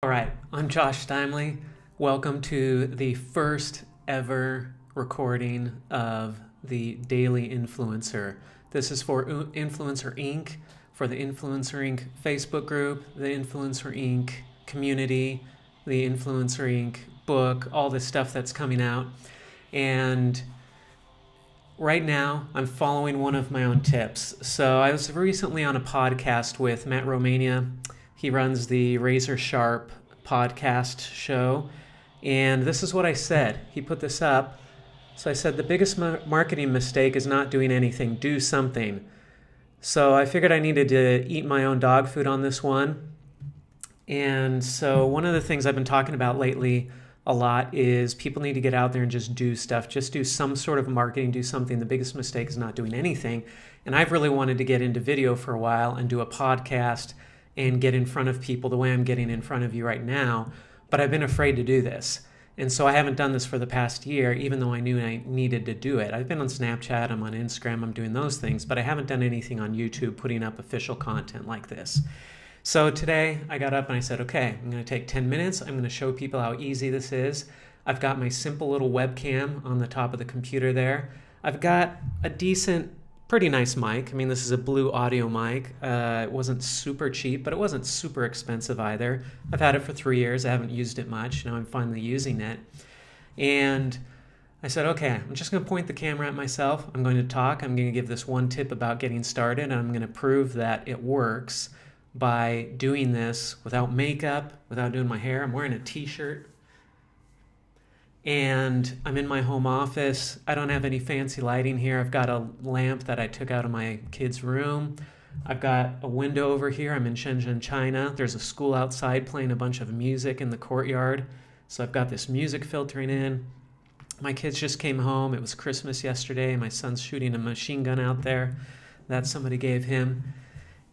All right, I'm Josh Steinley. Welcome to the first ever recording of the Daily Influencer. This is for Influencer Inc., for the Influencer Inc. Facebook group, the Influencer Inc. community, the Influencer Inc. book, all this stuff that's coming out. And right now, I'm following one of my own tips. So I was recently on a podcast with Matt Romania. He runs the Razor Sharp podcast show. And this is what I said. He put this up. So I said, the biggest marketing mistake is not doing anything. Do something. So I figured I needed to eat my own dog food on this one. And so one of the things I've been talking about lately a lot is people need to get out there and just do stuff. Just do some sort of marketing, do something. The biggest mistake is not doing anything. And I've really wanted to get into video for a while and do a podcast and get in front of people the way I'm getting in front of you right now. But I've been afraid to do this. And so I haven't done this for the past year, even though I knew I needed to do it. I've been on Snapchat, I'm on Instagram, I'm doing those things, but I haven't done anything on YouTube putting up official content like this. So today I got up and I said, okay, I'm going to take 10 minutes. I'm going to show people how easy this is. I've got my simple little webcam on the top of the computer there. I've got a decent, pretty nice mic. I mean, this is a Blue Audio mic. It wasn't super cheap, but it wasn't super expensive either. I've had it for 3 years. I haven't used it much. Now I'm finally using it. And I said, okay, I'm just going to point the camera at myself. I'm going to talk. I'm going to give this one tip about getting started. And I'm going to prove that it works by doing this without makeup, without doing my hair. I'm wearing a t-shirt and I'm in my home office. I don't have any fancy lighting here. I've got a lamp that I took out of my kid's room. I've got a window over here. I'm in Shenzhen, China. There's a school outside playing a bunch of music in the courtyard. So I've got this music filtering in. My kids just came home. It was Christmas yesterday. My son's shooting a machine gun out there that somebody gave him.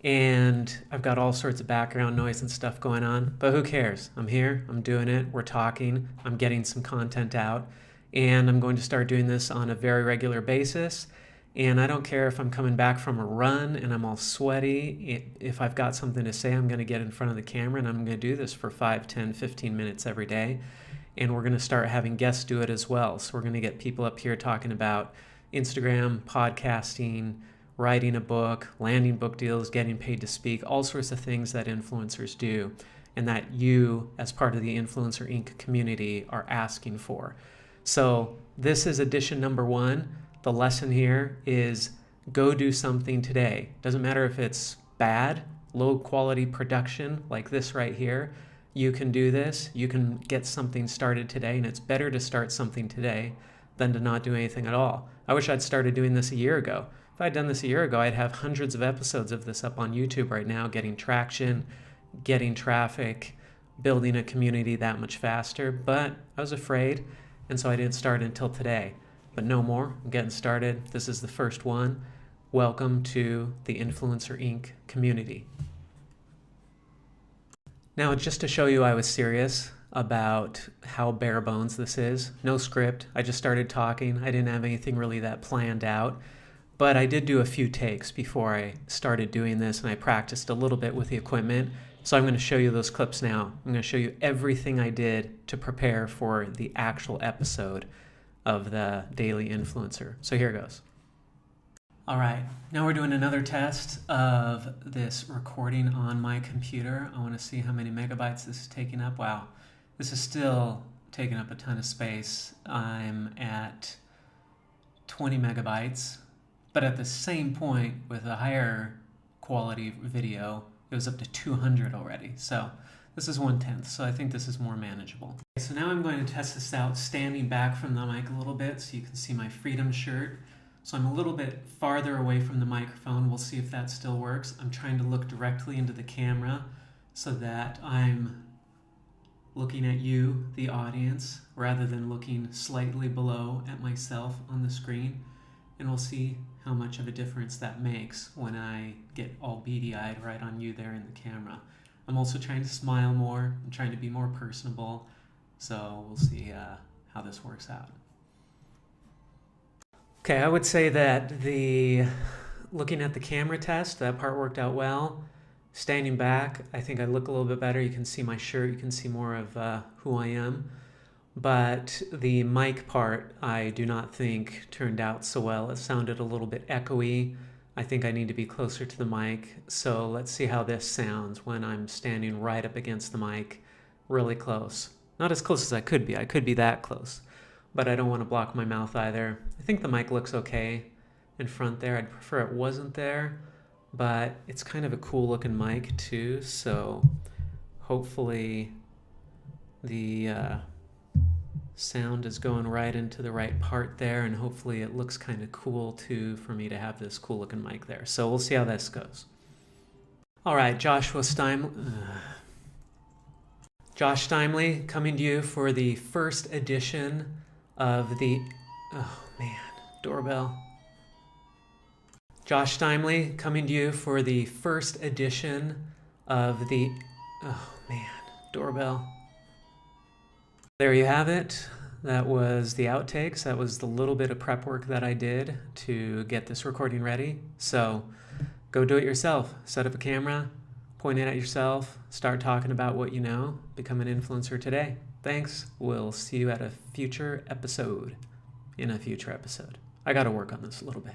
And I've got all sorts of background noise and stuff going on, but who cares? I'm here, I'm doing it, we're talking, I'm getting some content out, and I'm going to start doing this on a very regular basis. And I don't care if I'm coming back from a run and I'm all sweaty. If I've got something to say, I'm going to get in front of the camera and I'm going to do this for 5, 10, 15 minutes every day. And we're going to start having guests do it as well. So we're going to get people up here talking about Instagram, podcasting, writing a book, landing book deals, getting paid to speak, all sorts of things that influencers do and that you, as part of the Influencer Inc. community, are asking for. So this is edition number 1. The lesson here is go do something today. Doesn't matter if it's bad, low quality production like this right here. You can do this. You can get something started today, and it's better to start something today than to not do anything at all. I wish I'd started doing this a year ago. If I'd done this a year ago, I'd have hundreds of episodes of this up on YouTube right now, getting traction, getting traffic, building a community that much faster. But I was afraid, and so I didn't start until today. But no more. I'm getting started. This is the first one. Welcome to the Influencer Inc. community. Now, just to show you I was serious about how bare bones this is, no script. I just started talking. I didn't have anything really that planned out. But I did do a few takes before I started doing this, and I practiced a little bit with the equipment. So I'm going to show you those clips now. I'm going to show you everything I did to prepare for the actual episode of the Daily Influencer. So here goes. All right, now we're doing another test of this recording on my computer. I want to see how many megabytes this is taking up. Wow, this is still taking up a ton of space. I'm at 20 megabytes. But at the same point, with a higher quality video, it was up to 200 already. So this is 1/10, so I think this is more manageable. Okay, so now I'm going to test this out standing back from the mic a little bit so you can see my Freedom shirt. So I'm a little bit farther away from the microphone. We'll see if that still works. I'm trying to look directly into the camera so that I'm looking at you, the audience, rather than looking slightly below at myself on the screen. And we'll see how much of a difference that makes when I get all beady-eyed right on you there in the camera. I'm also trying to smile more. I'm trying to be more personable. So we'll see how this works out. Okay, I would say that looking at the camera test, that part worked out well. Standing back, I think I look a little bit better. You can see my shirt, you can see more of who I am. But the mic part, I do not think turned out so well. It sounded a little bit echoey. I think I need to be closer to the mic. So let's see how this sounds when I'm standing right up against the mic, really close. Not as close as I could be. I could be that close, but I don't want to block my mouth either. I think the mic looks okay in front there. I'd prefer it wasn't there, but it's kind of a cool looking mic too. So hopefully the sound is going right into the right part there, and hopefully it looks kind of cool too for me to have this cool looking mic there. So we'll see how this goes. All right, Josh Steinley coming to you for the first edition of the, oh man, doorbell. Josh Steinley coming to you for the first edition of the, oh man, doorbell. There you have it. That was the outtakes. That was the little bit of prep work that I did to get this recording ready. So go do it yourself. Set up a camera, point it at yourself, start talking about what you know, become an influencer today. Thanks. We'll see you at a future episode. I got to work on this a little bit.